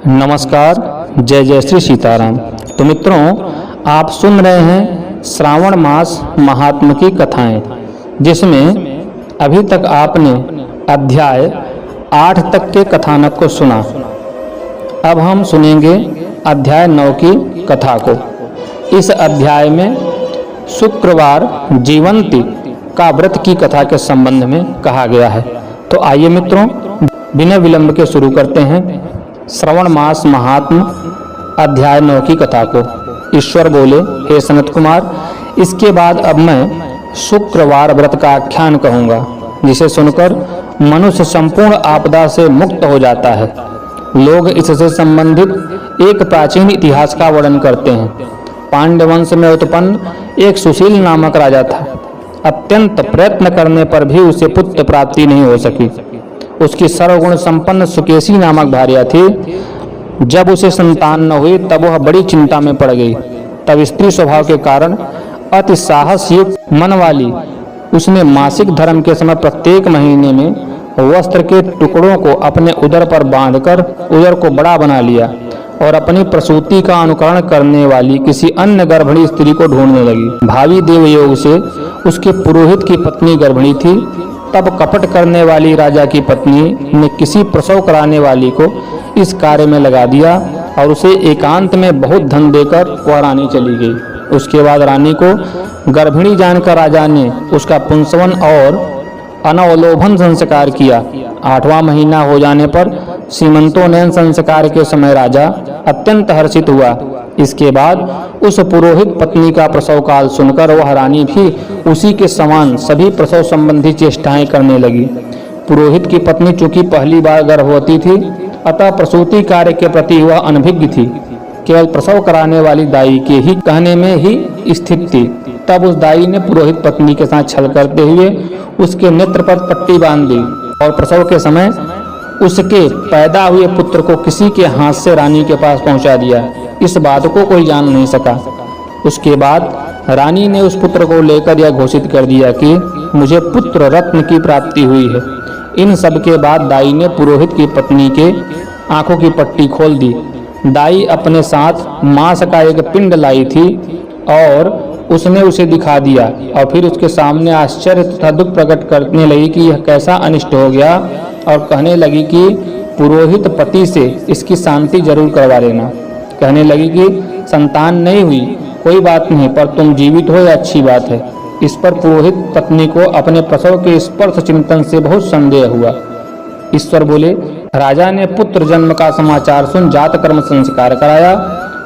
नमस्कार, जय जय श्री सीताराम। तो मित्रों, आप सुन रहे हैं श्रावण मास महात्म की कथाएं, जिसमें अभी तक आपने अध्याय 8 तक के कथानक को सुना। अब हम सुनेंगे अध्याय 9 की कथा को। इस अध्याय में शुक्रवार जीवंती का व्रत की कथा के संबंध में कहा गया है। तो आइए मित्रों, बिना विलंब के शुरू करते हैं श्रवण मास महात्म अध्याय 9 की कथा को। ईश्वर बोले, हे सनत कुमार, इसके बाद अब मैं शुक्रवार व्रत का आख्यान कहूँगा, जिसे सुनकर मनुष्य संपूर्ण आपदा से मुक्त हो जाता है। लोग इससे संबंधित एक प्राचीन इतिहास का वर्णन करते हैं। पांड्य वंश में उत्पन्न एक सुशील नामक राजा था। अत्यंत प्रयत्न करने पर भी उसे पुत्र प्राप्ति नहीं हो सकी। उसकी सर्वगुण संपन्न सुकेशी नामक भार्या थी। जब उसे संतान न हुई तब वह बड़ी चिंता में पड़ गई। तब स्त्री स्वभाव के कारण अति साहसयुक्त मन वाली उसने मासिक धर्म के समय प्रत्येक महीने में वस्त्र के टुकड़ों को अपने उदर पर बांधकर उदर को बड़ा बना लिया और अपनी प्रसूति का अनुकरण करने वाली किसी अन्य गर्भिणी स्त्री को ढूंढने लगी। भावी देवयोग से उसके पुरोहित की पत्नी गर्भिणी थी। तब कपट करने वाली राजा की पत्नी ने किसी प्रसव कराने वाली को इस कार्य में लगा दिया और उसे एकांत में बहुत धन देकर वह रानी चली गई। उसके बाद रानी को गर्भिणी जानकर राजा ने उसका पुंसवन और अनवलोभन संस्कार किया। 8वां महीना हो जाने पर सीमंतोन्नयन संस्कार के समय राजा अत्यंत हर्षित हुआ। इसके बाद उस पुरोहित पत्नी का प्रसव काल सुनकर वह रानी भी उसी के समान सभी प्रसव संबंधी चेष्टाएं करने लगी। पुरोहित की पत्नी चूंकि पहली बार गर्भवती थी, अतः प्रसूति कार्य के प्रति वह अनभिज्ञ थी। केवल प्रसव कराने वाली दाई के ही कहने में ही स्थित थी। तब उस दाई ने पुरोहित पत्नी के साथ छल करते हुए उसके नेत्र पर पट्टी बांध दी और प्रसव के समय उसके पैदा हुए पुत्र को किसी के हाथ से रानी के पास पहुंचा दिया। इस बात को कोई जान नहीं सका। उसके बाद रानी ने उस पुत्र को लेकर यह घोषित कर दिया कि मुझे पुत्र रत्न की प्राप्ति हुई है। इन सब के बाद दाई ने पुरोहित की पत्नी के आंखों की पट्टी खोल दी। दाई अपने साथ मांस का एक पिंड लाई थी और उसने उसे दिखा दिया और फिर उसके सामने आश्चर्य तथा दुख प्रकट करने लगी कि यह कैसा अनिष्ट हो गया, और कहने लगी कि पुरोहित पति से इसकी शांति जरूर करवा लेना। कहने लगी कि संतान नहीं हुई, कोई बात नहीं, पर तुम जीवित हो, यह अच्छी बात है। इस पर पुरोहित पत्नी को अपने प्रसव के स्पर्श चिंतन से बहुत संदेह हुआ। ईश्वर बोले, राजा ने पुत्र जन्म का समाचार सुन जात कर्म संस्कार कराया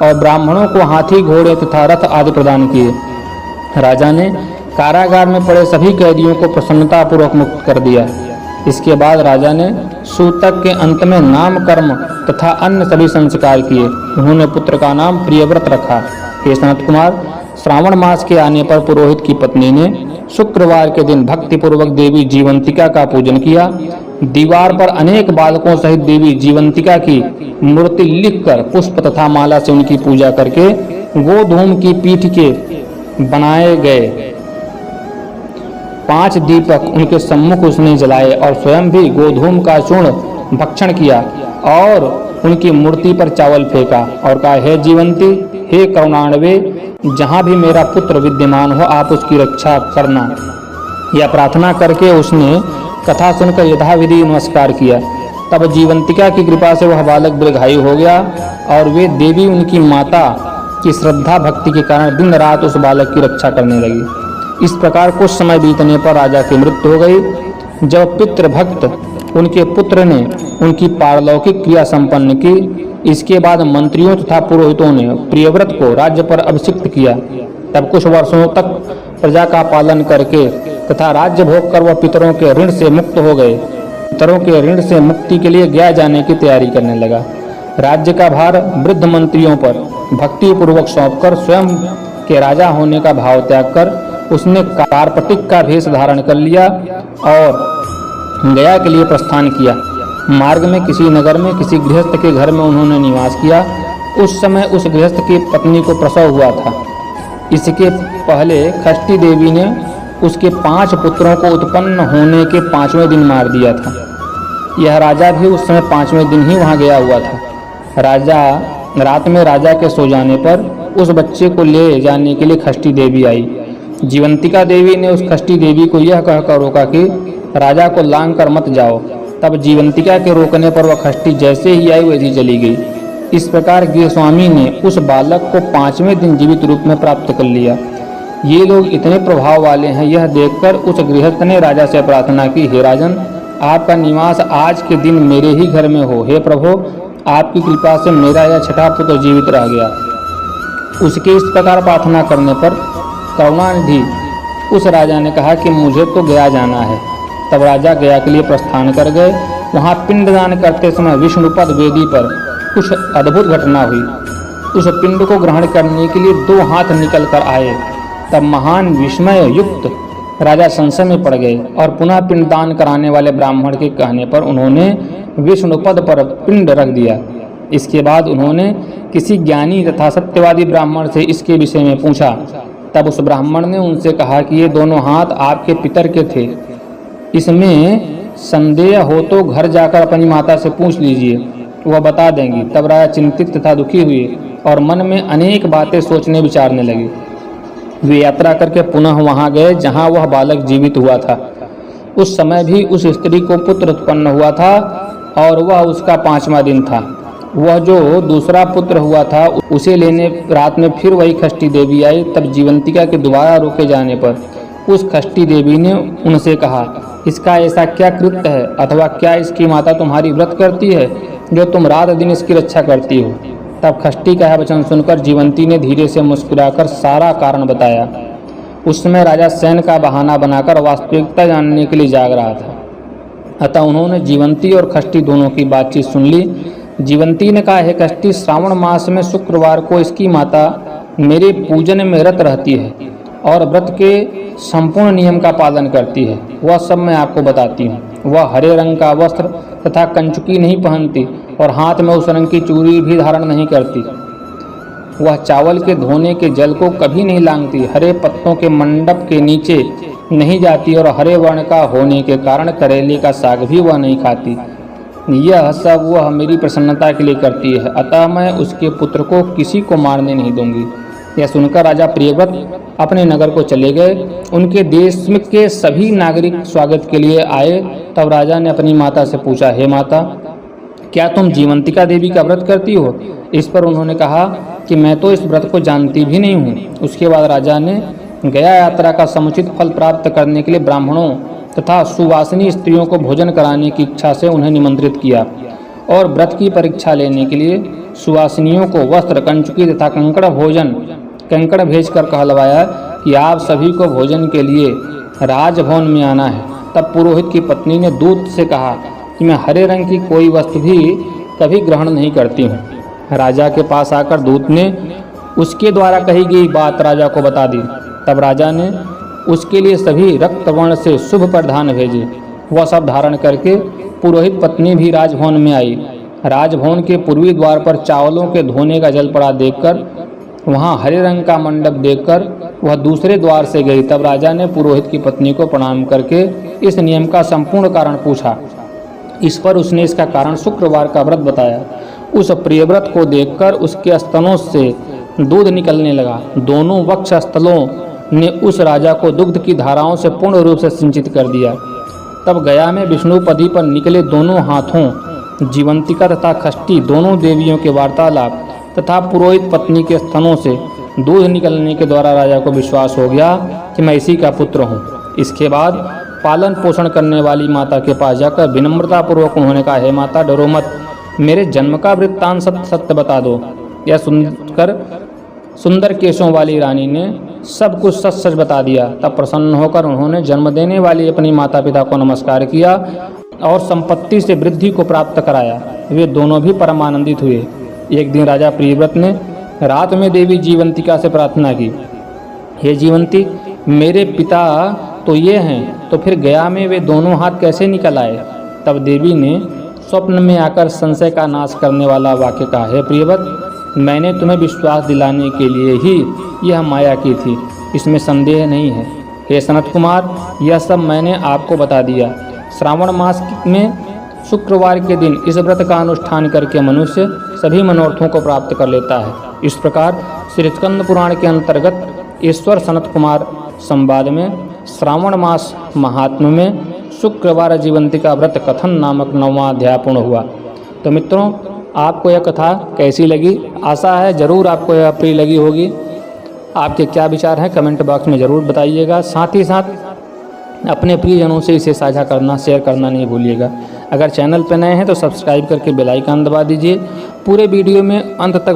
और ब्राह्मणों को हाथी, घोड़े तथा रथ आदि प्रदान किए। राजा ने कारागार में पड़े सभी कैदियों को प्रसन्नतापूर्वक मुक्त कर दिया। इसके बाद राजा ने सूतक के अंत में नाम कर्म तथा अन्य सभी संस्कार किए। उन्होंने पुत्र का नाम प्रियव्रत रखा। हे सनत कुमार, श्रावण मास के आने पर पुरोहित की पत्नी ने शुक्रवार के दिन भक्तिपूर्वक देवी जीवंतिका का पूजन किया। दीवार पर अनेक बालकों सहित देवी जीवंतिका की मूर्ति लिखकर पुष्प तथा माला से उनकी पूजा करके गोधूम की पीठ के बनाए गए 5 दीपक उनके सम्मुख उसने जलाए और स्वयं भी गोधूम का चूर्ण भक्षण किया और उनकी मूर्ति पर चावल फेंका और कहा, हे जीवंती, हे करुणाणवे, जहाँ भी मेरा पुत्र विद्यमान हो आप उसकी रक्षा करना। यह प्रार्थना करके उसने कथा सुनकर यथाविधि नमस्कार किया। तब जीवंतिका की कृपा से वह बालक दीर्घायु हो गया और वे देवी उनकी माता की श्रद्धा भक्ति के कारण दिन रात उस बालक की रक्षा करने लगी। इस प्रकार कुछ समय बीतने पर राजा की मृत्यु हो गई। जब पितृभक्त उनके पुत्र ने उनकी पारलौकिक क्रिया संपन्न की, इसके बाद मंत्रियों तथा पुरोहितों ने प्रियव्रत को राज्य पर अभिषिक्त किया। तब कुछ वर्षों तक प्रजा का पालन करके तथा राज्य भोग कर वह पितरों के ऋण से मुक्त हो गए। पितरों के ऋण से मुक्ति के लिए गया जाने की तैयारी करने लगा। राज्य का भार वृद्ध मंत्रियों पर भक्ति पूर्वक सौंपकर स्वयं के राजा होने का भाव त्याग कर उसने कार्पटिक का भेष धारण कर लिया और गया के लिए प्रस्थान किया। मार्ग में किसी नगर में किसी गृहस्थ के घर में उन्होंने निवास किया। उस समय उस गृहस्थ की पत्नी को प्रसव हुआ था। इसके पहले खष्टी देवी ने उसके 5 पुत्रों को उत्पन्न होने के 5वें दिन मार दिया था। यह राजा भी उस समय 5वें दिन ही वहां गया हुआ था। रात में राजा के सो जाने पर उस बच्चे को ले जाने के लिए खष्टी देवी आई। जीवंतिका देवी ने उस खष्टी देवी को यह कहकर रोका कि राजा को लांग कर मत जाओ। तब जीवंतिका के रोकने पर वह खष्टी जैसे ही आई वैसी चली गई। इस प्रकार गृहस्वामी ने उस बालक को 5वें दिन जीवित रूप में प्राप्त कर लिया। ये लोग इतने प्रभाव वाले हैं, यह देखकर उस गृहस्थ ने राजा से प्रार्थना की, हे राजन, आपका निवास आज के दिन मेरे ही घर में हो। हे प्रभु, आपकी कृपा से मेरा यह छठा पुत्र जीवित रह गया। उसके इस प्रकार प्रार्थना करने पर करुणानिधि उस राजा ने कहा कि मुझे तो गया जाना है। तब राजा गया के लिए प्रस्थान कर गए। वहाँ पिंडदान करते समय विष्णुपद वेदी पर कुछ अद्भुत घटना हुई। उस पिंड को ग्रहण करने के लिए 2 हाथ निकल कर आए। तब महान विस्मय युक्त राजा संशय में पड़ गए और पुनः पिंडदान कराने वाले ब्राह्मण के कहने पर उन्होंने विष्णुपद पर पिंड रख दिया। इसके बाद उन्होंने किसी ज्ञानी तथा सत्यवादी ब्राह्मण से इसके विषय में पूछा। तब उस ब्राह्मण ने उनसे कहा कि ये दोनों हाथ आपके पितर के थे, इसमें संदेह हो तो घर जाकर अपनी माता से पूछ लीजिए, वह बता देंगी। तब राजा चिंतित तथा दुखी हुए और मन में अनेक बातें सोचने विचारने लगे। वे यात्रा करके पुनः वहां गए जहां वह बालक जीवित हुआ था। उस समय भी उस स्त्री को पुत्र उत्पन्न हुआ था और वह उसका 5वां दिन था। वह जो दूसरा पुत्र हुआ था उसे लेने रात में फिर वही खष्टी देवी आई। तब जीवंतिका के दोबारा रोके जाने पर उस खष्टी देवी ने उनसे कहा, इसका ऐसा क्या कृत्य है, अथवा क्या इसकी माता तुम्हारी व्रत करती है जो तुम रात दिन इसकी रक्षा करती हो। तब खष्टी का यह वचन सुनकर जीवंती ने धीरे से मुस्कुराकर सारा कारण बताया। उस समय राजा सैन का बहाना बनाकर वास्तविकता जानने के लिए जाग रहा था। अतः उन्होंने जीवंती और खष्टी दोनों की बातचीत सुन ली। जीवंती ने कहा, हे खष्टी, श्रावण मास में शुक्रवार को इसकी माता मेरे पूजन में रत रहती है और व्रत के संपूर्ण नियम का पालन करती है। वह सब मैं आपको बताती हूँ। वह हरे रंग का वस्त्र तथा कंचुकी नहीं पहनती और हाथ में उस रंग की चूड़ी भी धारण नहीं करती। वह चावल के धोने के जल को कभी नहीं लांघती, हरे पत्तों के मंडप के नीचे नहीं जाती और हरे वर्ण का होने के कारण करेले का साग भी वह नहीं खाती। यह सब वह मेरी प्रसन्नता के लिए करती है, अतः मैं उसके पुत्र को किसी को मारने नहीं दूंगी। यह सुनकर राजा प्रियव्रत अपने नगर को चले गए। उनके देश के सभी नागरिक स्वागत के लिए आए। तब राजा ने अपनी माता से पूछा, हे माता, क्या तुम जीवंतिका देवी का व्रत करती हो? इस पर उन्होंने कहा कि मैं तो इस व्रत को जानती भी नहीं हूँ। उसके बाद राजा ने गया यात्रा का समुचित फल प्राप्त करने के लिए ब्राह्मणों तथा सुवासिनी स्त्रियों को भोजन कराने की इच्छा से उन्हें निमंत्रित किया और व्रत की परीक्षा लेने के लिए सुवासिनियों को वस्त्र, कंचुकी तथा कंकड़ भेजकर कहलवाया कि आप सभी को भोजन के लिए राजभवन में आना है। तब पुरोहित की पत्नी ने दूत से कहा कि मैं हरे रंग की कोई वस्तु भी कभी ग्रहण नहीं करती हूँ। राजा के पास आकर दूत ने उसके द्वारा कही गई बात राजा को बता दी। तब राजा ने उसके लिए सभी रक्त वर्ण से शुभ परिधान भेजे। वह सब धारण करके पुरोहित पत्नी भी राजभवन में आई। राजभवन के पूर्वी द्वार पर चावलों के धोने का जल पड़ा देखकर, वहाँ हरे रंग का मंडप देखकर वह दूसरे द्वार से गई। तब राजा ने पुरोहित की पत्नी को प्रणाम करके इस नियम का संपूर्ण कारण पूछा। इस पर उसने इसका कारण शुक्रवार का व्रत बताया। उस प्रियव्रत को देखकर उसके स्तनों से दूध निकलने लगा। दोनों वक्ष स्थलों ने उस राजा को दुग्ध की धाराओं से पूर्ण रूप से सिंचित कर दिया। तब गया में विष्णुपदी पर निकले दोनों हाथों जीवंतिका तथा खष्टी दोनों देवियों के वार्तालाप तथा पुरोहित पत्नी के स्तनों से दूध निकलने के द्वारा राजा को विश्वास हो गया कि मैं इसी का पुत्र हूँ। इसके बाद पालन पोषण करने वाली माता के पास जाकर विनम्रतापूर्वक उन्होंने कहा, हे माता, डरो मत, मेरे जन्म का वृत्तांत सत्य बता दो। यह सुनकर सुंदर केशों वाली रानी ने सब कुछ सच सच बता दिया। तब प्रसन्न होकर उन्होंने जन्म देने वाली अपनी माता पिता को नमस्कार किया और संपत्ति से वृद्धि को प्राप्त कराया। वे दोनों भी परम आनंदित हुए। एक दिन राजा प्रियव्रत ने रात में देवी जीवंतिका से प्रार्थना की, हे जीवंती, मेरे पिता तो ये हैं, तो फिर गया में वे दोनों हाथ कैसे निकल आए? तब देवी ने स्वप्न में आकर संशय का नाश करने वाला वाक्य कहा, हे प्रियव्रत, मैंने तुम्हें विश्वास दिलाने के लिए ही यह माया की थी, इसमें संदेह नहीं है। हे सनत कुमार, यह सब मैंने आपको बता दिया। श्रावण मास में शुक्रवार के दिन इस व्रत का अनुष्ठान करके मनुष्य सभी मनोरथों को प्राप्त कर लेता है। इस प्रकार श्री स्कंद पुराण के अंतर्गत ईश्वर सनत कुमार संवाद में श्रावण मास महात्म्य में शुक्रवार जीवंतिका व्रत कथन नामक 9वां अध्याय पूर्ण हुआ। तो मित्रों, आपको यह कथा कैसी लगी? आशा है ज़रूर आपको यह प्रिय लगी होगी। आपके क्या विचार हैं कमेंट बॉक्स में ज़रूर बताइएगा। साथ ही साथ अपने प्रियजनों से इसे साझा करना, शेयर करना नहीं भूलिएगा। अगर चैनल पर नए हैं तो सब्सक्राइब करके बेल आइकन दबा दीजिए। पूरे वीडियो में अंत तक